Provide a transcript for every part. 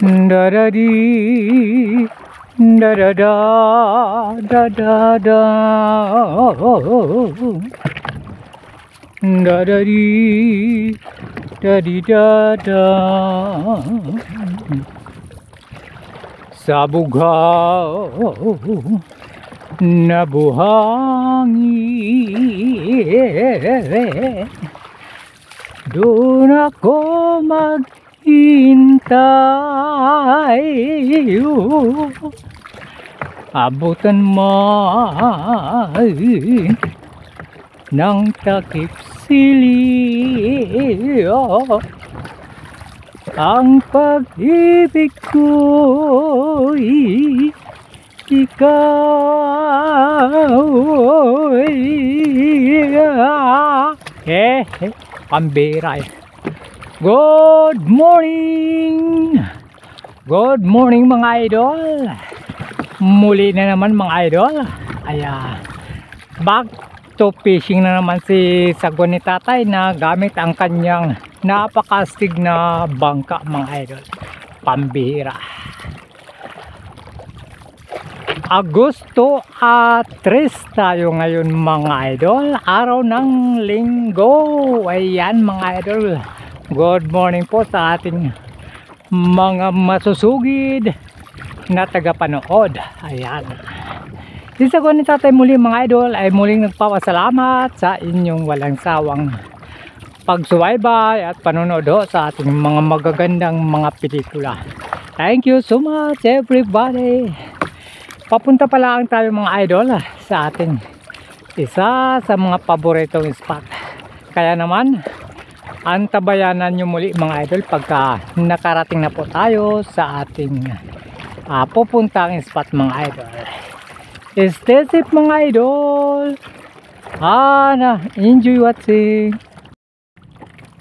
Da da di, da da da, da da da, da da di, da di da da. Sa bughaw na buhangin, doon ako maghintay. Abutan man ng takip siliw, ang pag-ibig ko'y ikaw. Pambira. Good morning! Good morning mga idol! Muli na naman mga idol. Ayan, back to fishing na naman si Sagwan ni Tatay na gamit ang kanyang napakastig na bangka mga idol. Pambihira. Agosto 3 tayo ngayon mga idol, araw ng linggo. Ayan mga idol, good morning po sa ating mga masusugid na tagapanood. Ayan, si Sagwan ni Tatay muli mga idol ay muling nagpapasalamat sa inyong walang sawang pagsubaybay at panonood sa ating mga magagandang mga pelikula. Thank you so much everybody. Papunta pala ang tayo mga idol sa ating isa sa mga paboritong spot. Kaya naman antabayanan nyo muli mga idol pagka nakarating na po tayo sa ating pupuntang spot mga idol. Stay safe mga idol. Enjoy watching.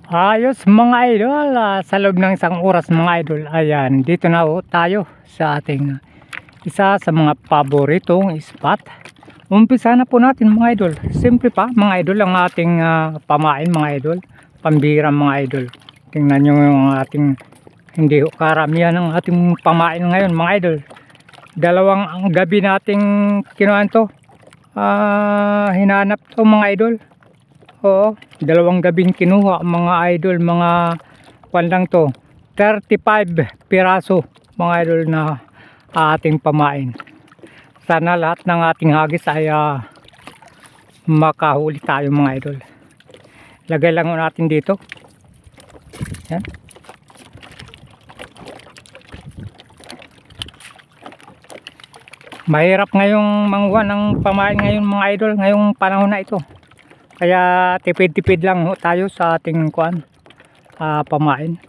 Ayos mga idol, sa loob ng isang oras mga idol, ayan, dito na tayo sa ating isa sa mga paboritong spot. Umpisa na po natin mga idol. Simple pa mga idol ang ating pamain mga idol. Pambira mga idol. Tingnan nyo yung ating, hindi karamihan ng ating pamain ngayon mga idol. Dalawang gabi nating kinuhaan to, hinanap to mga idol. Oo, dalawang gabing kinuha mga idol, mga pandang to 35 piraso mga idol na ating pamain. Sana lahat ng ating hagis ay makahuli tayo mga idol. Lagay lang natin dito. Yan. Mahirap ngayong manguha ng pamain ngayon mga idol, ngayong panahon na ito. Kaya tipid-tipid lang tayo sa ating pamain.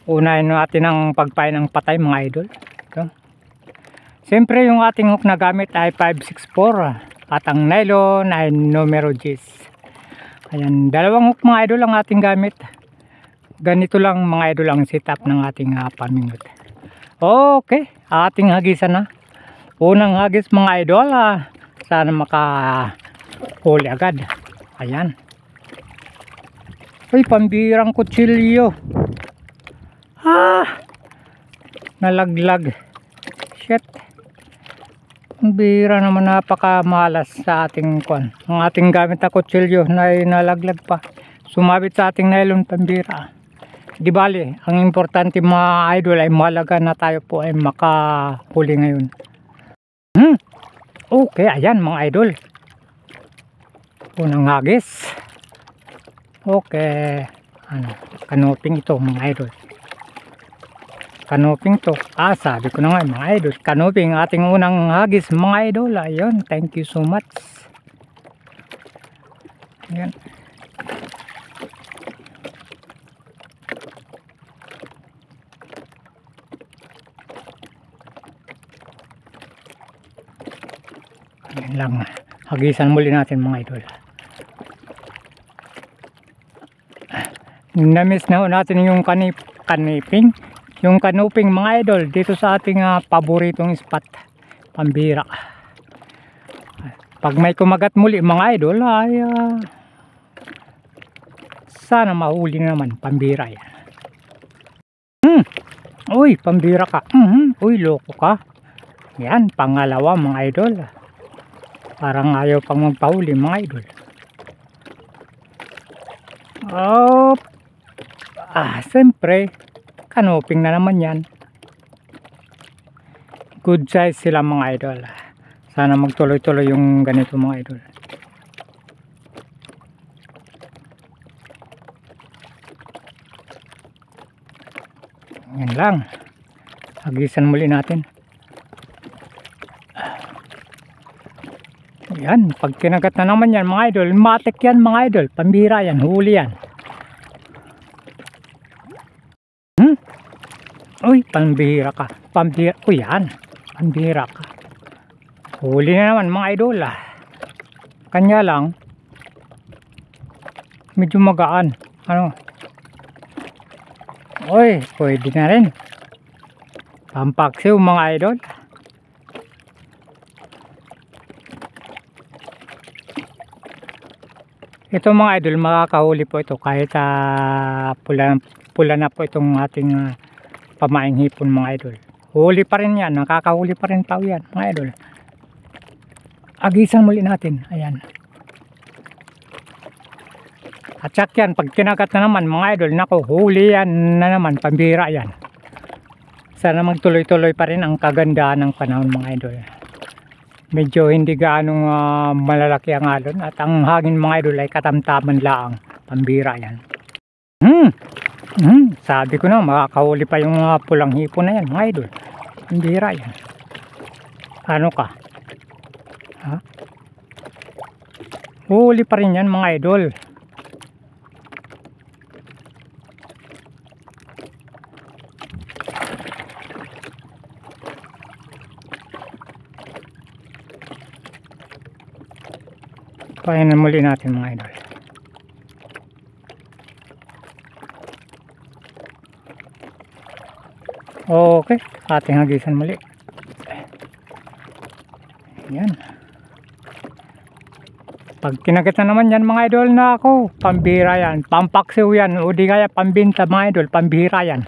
Unahin natin ang pagpain ng patay mga idol. Siyempre yung ating hook na gamit ay 564 at ang nylon ay numero 10. Ayan, dalawang hook mga idol ang ating gamit. Ganito lang mga idol ang setup ng ating pamingot. Okay, ating hagisan na. Unang hagis mga idol, sana makahuli agad. Ayan. Uy, pambirang kutsilyo. Nalaglag. Shit. Bira naman, napakamalas sa ating ang ating gamit na kutsilyo na nalaglag pa. Sumabit sa ating nylon, pambira. Di bali, ang importante mga idol ay mahalaga na tayo po ay makahuli ngayon. Okay, ayan mga idol. Unang hagis. Okay. Kanoping ito mga idol. Kanoping to. Sabi ko na nga mga idol, kanoping ating unang hagis mga idol. Ayun, thank you so much. Ayan. Ayan lang, hagisan muli natin mga idol. Namiss na natin yung kaniping, yung kanuping mga idol dito sa ating paboritong spot, pambira. Pag may kumagat muli mga idol ay sana mahuli naman, pambira yan. Uy, pambira ka. Uy, loko ka. Yan, pangalawa mga idol. Parang ayaw pang magpahuli mga idol. Oh, siyempre, kanoping na naman yan. Good size sila mga idol. Sana magtuloy-tuloy yung ganito mga idol. Yan lang. Hagisan muli natin. Yan, pag kinagat na naman yan mga idol, matik yan mga idol, pambira yan, huli yan. Uy, pambira ka, pambira, uy yan, pambira ka. Huli na naman mga idol Kanya lang, medyo magaan, ano. Uy, pwede na rin. Pampaksiw mga idol. Ito mga idol, makakahuli po ito kahit pula na po itong ating pamaing hipon mga idol. Huli pa rin yan, nakakahuli pa rin tao yan mga idol. Agisan muli natin, ayan. At sak yan, pag kinagat na naman mga idol, nako, huli yan na naman, pambira yan. Sana magtuloy-tuloy pa rin ang kagandahan ng panahon mga idol. Medyo hindi gaanong malalaki ang alon at ang hangin mga idol ay katamtaman lang, pambira yan. Sabi ko na, makakahuli pa yung pulang hipon na yan mga idol, pambira yan. Ano ka? Ha? Huli pa rin yan mga idol. Pahinan muli natin mga idol. Okay, ating hagisan muli. Yan. Pag kinagat na naman yan mga idol, na ako, pambira yan, pampaksiw yan, o di kaya pambinta mga idol, pambira yan.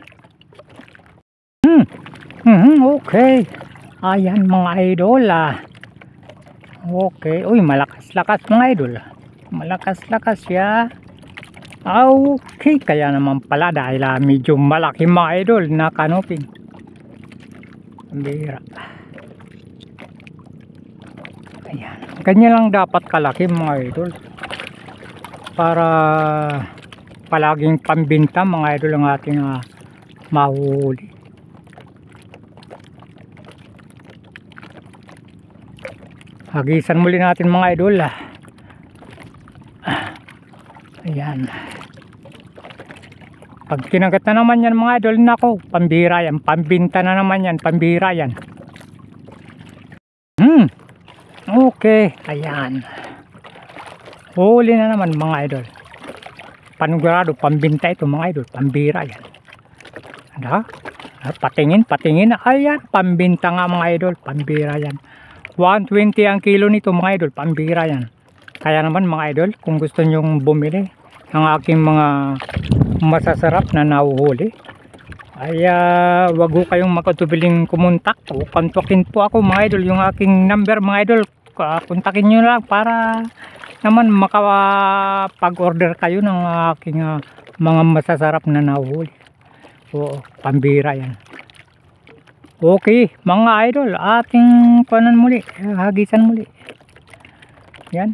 Okay. Ayan mga idol Okay, uy, malakas-lakas mga idol. Malakas-lakas ya. Okay, kaya naman pala dahil medyo malaki mga idol na kanoping. Pambira. Ayan, ganyan lang dapat kalaki mga idol. Para palaging pambinta mga idol ang ating mahuhuli. Hagisan muli natin mga idol. Ayan. Pag kinagat na naman yan mga idol, nako, pambira yan, pambinta na naman yan, pambira yan. Okay, ayan. Huli na naman mga idol. Panigurado, pambinta ito mga idol, pambira yan. Ano? Patingin, ayan, pambinta nga mga idol, pambira yan. 120 ang kilo nito mga idol, pambira yan. Kaya naman mga idol, kung gusto nyong bumili ng aking mga masasarap na nahuhuli, ay wag ho kayong makatubiling kumontak o kontakin po ako mga idol. Yung aking number mga idol, kontakin nyo lang para naman makapag-order kayo ng aking mga masasarap na nahuhuli. Oo, pambira yan. Okay mga idol, ating kuhanan muli, hagisan muli. Yan.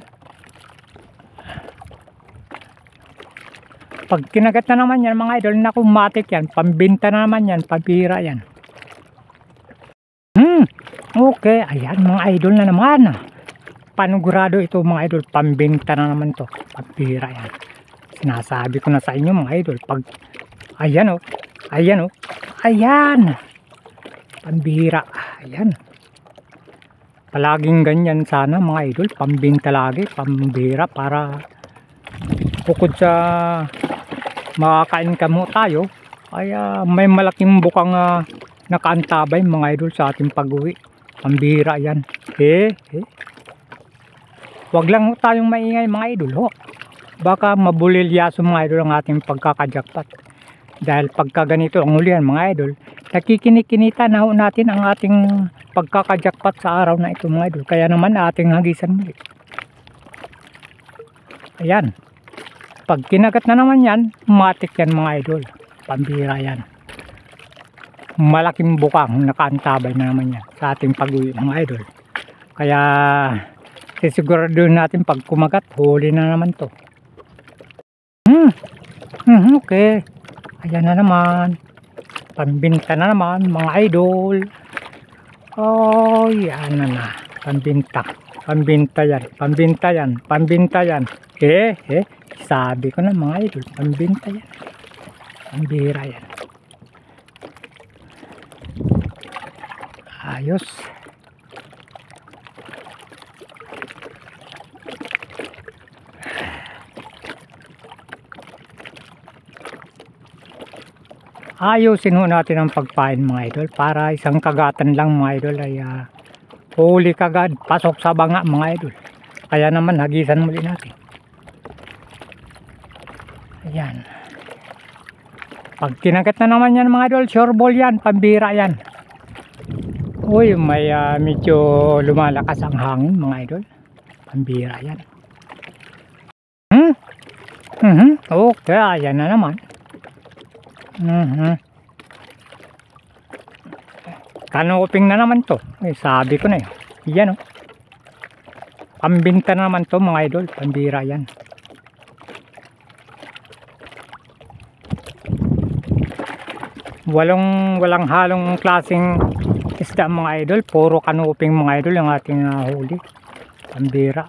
Pag kinagat na naman yan mga idol, naku, matik yan, pambinta na naman yan, pambira yan. Okay, ayan mga idol na naman. Panigurado ito mga idol, pambinta na naman to, pambira yan. Sinasabi ko na sa inyo mga idol, pag ayan ayan, pambira, ayan. Palaging ganyan sana mga idol, pambinta lagi, pambira, para bukod sa makaka-income mo tayo, ay may malaking bukang nakaantabay mga idol sa ating pag-uwi. Pambira yan. Wag lang tayong maingay mga idol ho. Baka mabulilyaso mga idol ang ating pagkakajakpat. Dahil pagka ganito ang ulian mga idol, nakikinikinita na ho natin ang ating pagkakajakpat sa araw na ito mga idol. Kaya naman ating hagisan muli. Ayan. Pag kinagat na naman yan, matik yan mga idol. Pambira yan. Malaking bukang nakaantabay na naman yan sa ating pag-uwi mga idol. Kaya sisiguraduhin natin pag kumagat, huli na naman to. Okay. Ayan na naman. Pambinta na naman mga idol. Oh, yan na. Pambinta. Pambinta yan. Pambinta yan. Pambinta yan. Sabi ko na mga idol. Pambinta yan. Pambira yan. Ayos. Ayusin ho natin ang pagpain mga idol para isang kagatan lang mga idol ay huli kagad, pasok sa banga mga idol. Kaya naman hagisan muli natin. Ayan. Pag kinagat na naman yan mga idol, sure ball yan, pambira yan. Uy, may medyo lumalakas ang hangin mga idol. Pambira yan. Okay, ayan na naman. Kanuping na naman to. Sabi ko na yun. Yan pambinta na naman to mga idol. Pambira yan. Walang halong klaseng isda mga idol. Puro kanuping mga idol yung ating huli. Pambira.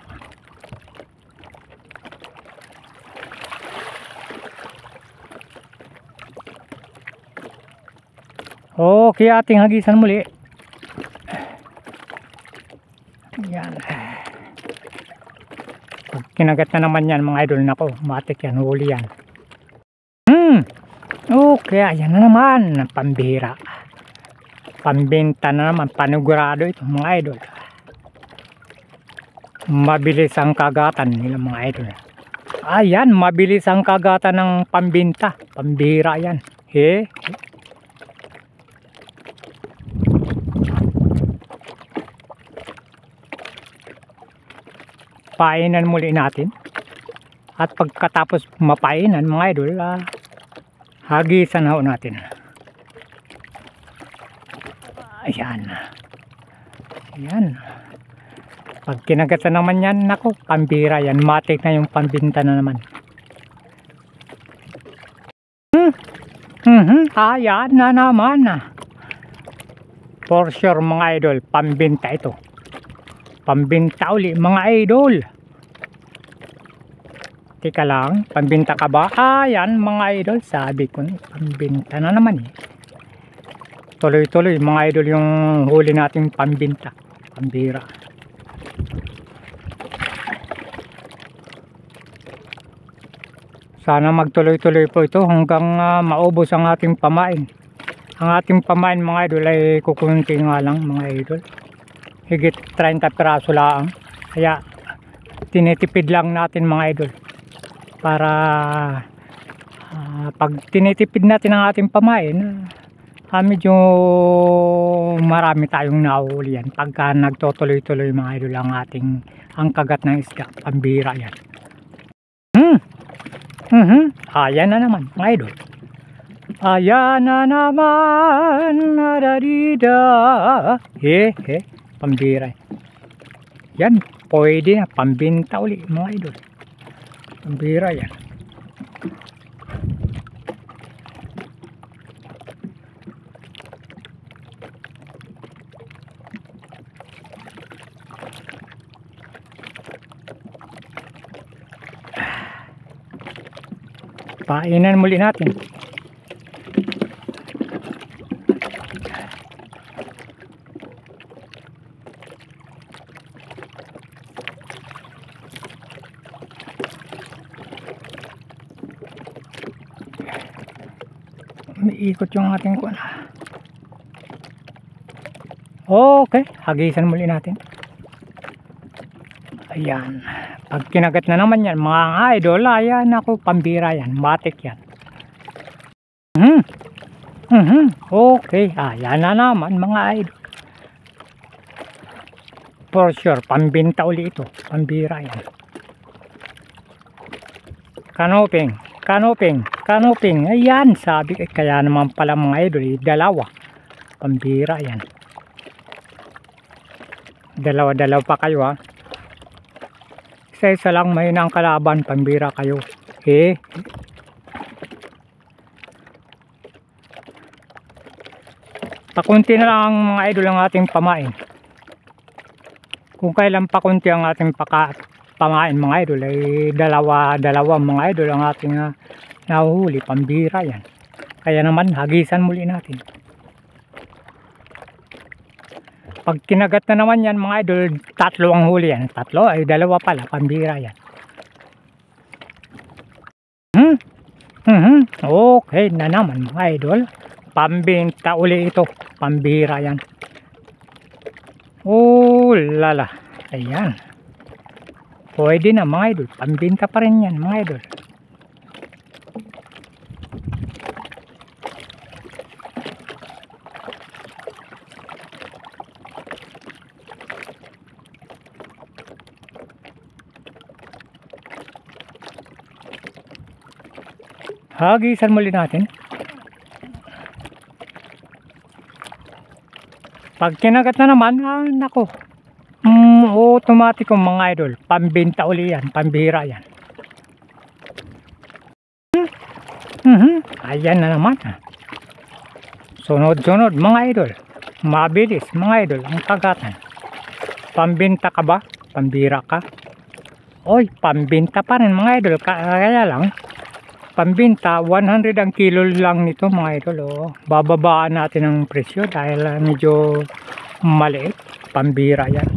Okay, ating hagisan muli. Yan. Pag kinagat na naman yan mga idol, nako, matik yan, huli yan. Okay, ayan na naman. Pambira. Pambenta na naman, panigurado ito mga idol. Mabilis ang kagatan nila mga idol. Ayan, mabilis ang kagatan ng pambenta. Pambira yan. Painan muli natin. At pagkatapos mapainan mga idol, hagisan ho natin. Ayan. Ayan. Pag kinagatan naman yan, nako, pambira yan. Matik na yung pambinta na naman. Ayan na naman. For sure mga idol, pambinta ito. Pambinta uli mga idol. Teka lang, pambinta ka ba? Ayan mga idol, sabi ko na, pambinta na naman Tuloy-tuloy mga idol yung huli nating pambinta. Pambira. Sana magtuloy-tuloy po ito hanggang maubos ang ating pamain. Ang ating pamain mga idol ay kukunti nga lang mga idol. Higit 30 piraso lang. Kaya tinitipid lang natin mga idol. Para pag tinitipid natin ang ating pamain, medyo marami tayong nahuhuli yan. Pagka nagtutuloy-tuloy mga idol ang kagat ng isda. Pambira yan. Ayan na naman mga idol. Ayan na naman. Nadarida. Pambira yan. Pwede na. Pambinta uli mga idol. Pambira yan. Painan muli natin. Iikot yung ating kuwan. Okay, hagisan muli natin. Ayan. Pag kinagat na naman yan mga idol, ayan ako, pambira yan, matik yan. Mhm. Mhm. Okay, ayan na naman mga idol. For sure, pambinta uli ito. Pambira yan. Kanoping, kanoping, kanoping. Ayan, sabi ko. Kaya naman pala mga idol, dalawa. Pambira yan. Dalawa-dalawa pa kayo ha. Isa-isa lang may nang kalaban, pambira kayo. Pakunti na lang mga idol ang ating pamain. Kung kailan pakunti ang ating pamain mga idol, ay dalawa mga idol ang ating nahuhuli, pambira yan. Kaya naman hagisan muli natin. Pag kinagat na naman yan mga idol, tatlo ang huli yan. Tatlo ay dalawa pala, pambira yan. Okay na naman mga idol. Pambinta uli ito. Pambira yan. Oh lala. Ayan. Pwede na mga idol. Pambinta pa rin yan mga idol. Hagisan muli natin. Pag kinagat na naman, nako. Automatic mga idol. Pambinta uli yan. Pambira yan. Ayan na naman. Sunod-sunod mga idol. Mabilis mga idol ang kagatan. Pambinta ka ba? Pambira ka? Oy, pambinta pa rin mga idol. Kaya lang, pambinta 100 ang kilo lang nito mga idol. Bababaan natin ang presyo dahil medyo maliit. Pambira yan.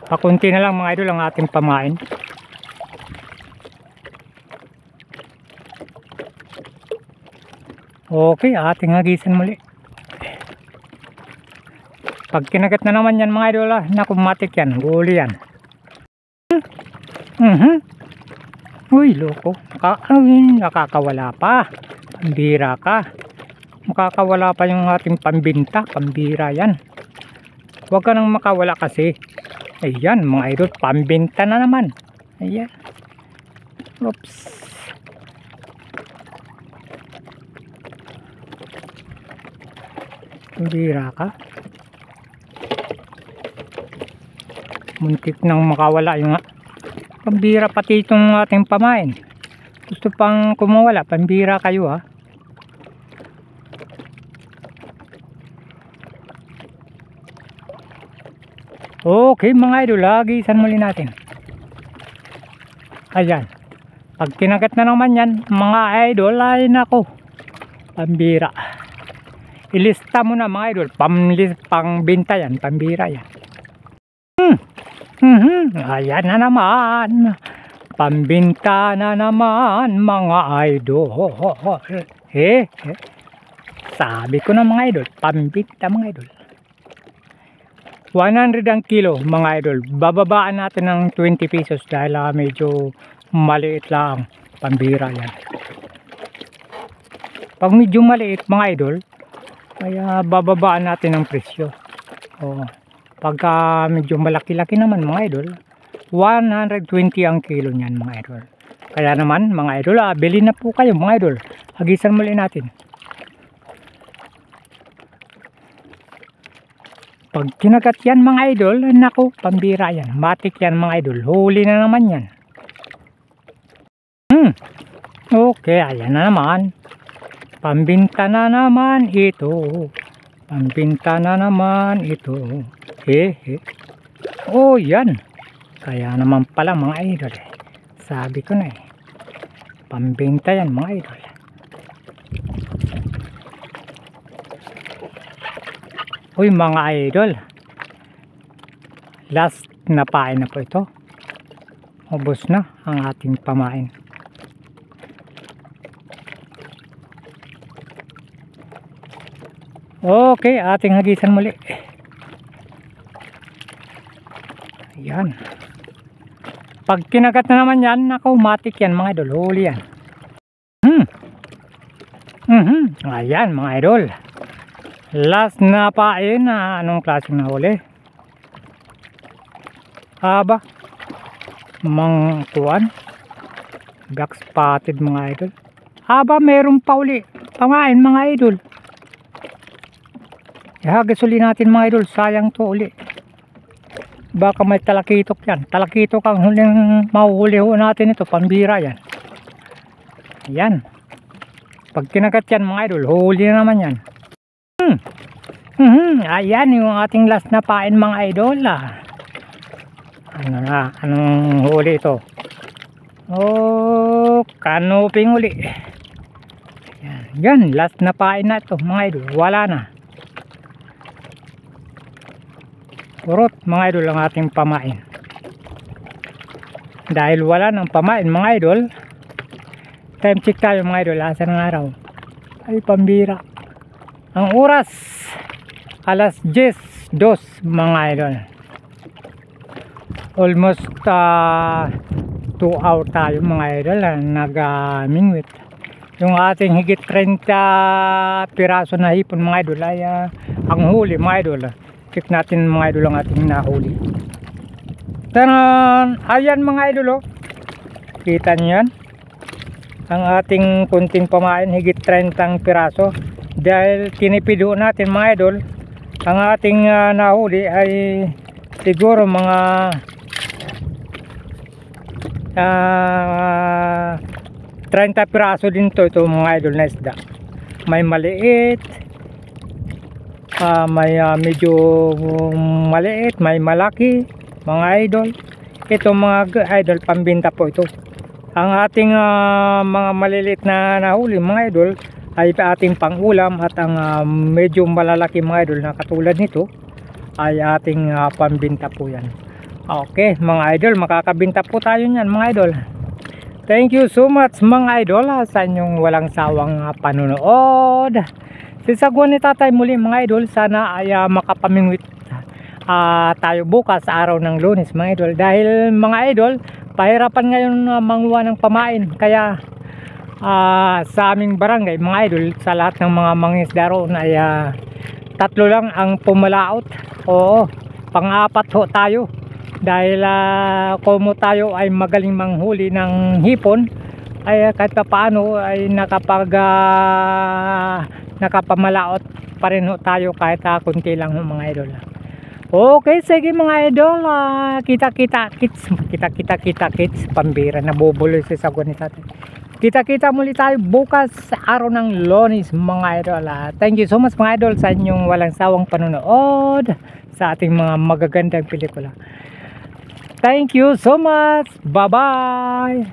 Pakunti na lang mga idol ang ating pamain. Okay, ating hagisan muli. Pag kinagat na naman yan mga idol, nakumatik yan, huli yan. Uy, loko. Nakakawala pa. Pambira ka. Makakawala pa yung ating pambinta. Pambira yan. Huwag ka nang makawala kasi. Ayan mga idol, pambinta na naman. Ayan. Oops. Pambira ka. Muntik nang makawala yung pambira pati itong ating pamain. Gusto pang kumawala, pambira kayo ha. Okay mga idol, hagisan muli natin. Ayan. Pag kinagat na naman yan mga idol, ay nako, pambira. Ilista mo na mga idol, pangbinta yan, pambira yan. Ayan na naman. Pambinta na naman mga idol. Sabi ko na mga idol, pambinta mga idol. 100 ang kilo mga idol. Bababaan natin ng 20 pesos dahil medyo maliit lang. Pambira yan. Pag medyo maliit mga idol, kaya bababaan natin ang presyo. Pagka medyo malaki-laki naman mga idol, 120 ang kilo niyan mga idol. Kaya naman mga idol, bili na po kayo mga idol. Hagisan muli natin. Pag kinagat yan mga idol, nako, pambira yan. Matik yan mga idol. Huli na naman yan. Okay, ayan na naman. Pambinta na naman ito. Pambinta na naman ito. Oh, yan. Kaya naman pala mga idol. Sabi ko na pambinta yan mga idol. Uy mga idol, last na pain na po ito. Ubos na ang ating pamain. Okay, ating hagisan muli. Yan. Pag kinagat na naman yan, nako, matik yan mga idol. Huli yan. Ayan mga idol. Last na pain na anong klaseng nahuli? Aba, mga tuwan. Black spotted mga idol. Aba, meron pa uli. Pamain mga idol. Ihagis uli natin mga idol. Sayang to uli. Baka may talakitok yan. Talakitok ang huling mahuhuli ho natin ito. Pambira yan. Yan. Pag kinagat yan mga idol, huli na naman yan. Ayan yung ating last na pain mga idol. Ano na? Anong huli ito? Oh, kanuping uli. Yan, last na pain na ito mga idol. Wala na. Purot mga idol ang ating pamain. Dahil wala ng pamain mga idol, time check tayo mga idol. Asan ang araw? Ay, pambira. Ang oras alas 10:02 mga idol. Almost 2 hour tayo mga idol nag-mingwit. Yung ating higit 30 piraso na hipon mga idol ay ang huli mga idol. Check natin mga idol ang ating nahuli. Tanan, ayan mga idol oh. Kita niyo yan? Ang ating kunting pamain higit 30 piraso. Dahil tinipido natin mga idol, ang ating nahuli ay siguro mga 30 piraso din to ito mga idol na isda. May maliit, may medyo maliit, may malaki mga idol. Ito mga idol, pambinta po ito. Ang ating mga maliliit na nahuli mga idol ay ating pangulam, at ang medyo malalaki mga idol na katulad nito ay ating pambinta po yan. Okay mga idol, makakabinta po tayo niyan mga idol. Thank you so much mga idol sa inyong walang sawang panonood. Sisagwan ni tatay muli mga idol. Sana ay makapamingwit tayo bukas sa araw ng Lunes mga idol. Dahil mga idol, pahirapan ngayon manguha ng pamain. Kaya sa aming barangay mga idol, sa lahat ng mga mangingisda roon ay 3 lang ang pumalaot. Oo, pang-4 ho tayo. Dahil kung tayo ay magaling manghuli ng hipon, ay kahit pa paano ay nakapamalaot pa rin ho tayo kahit kunti lang ho mga idol. Okay, sige mga idol, kita-kita kits, pambira, nabubuloy sa sagon ni tatay. Kita-kita muli tayo bukas sa araw ng Lunes mga idol. Thank you so much mga idol sa inyong walang sawang panonood sa ating mga magagandang pelikula. Thank you so much. Bye-bye.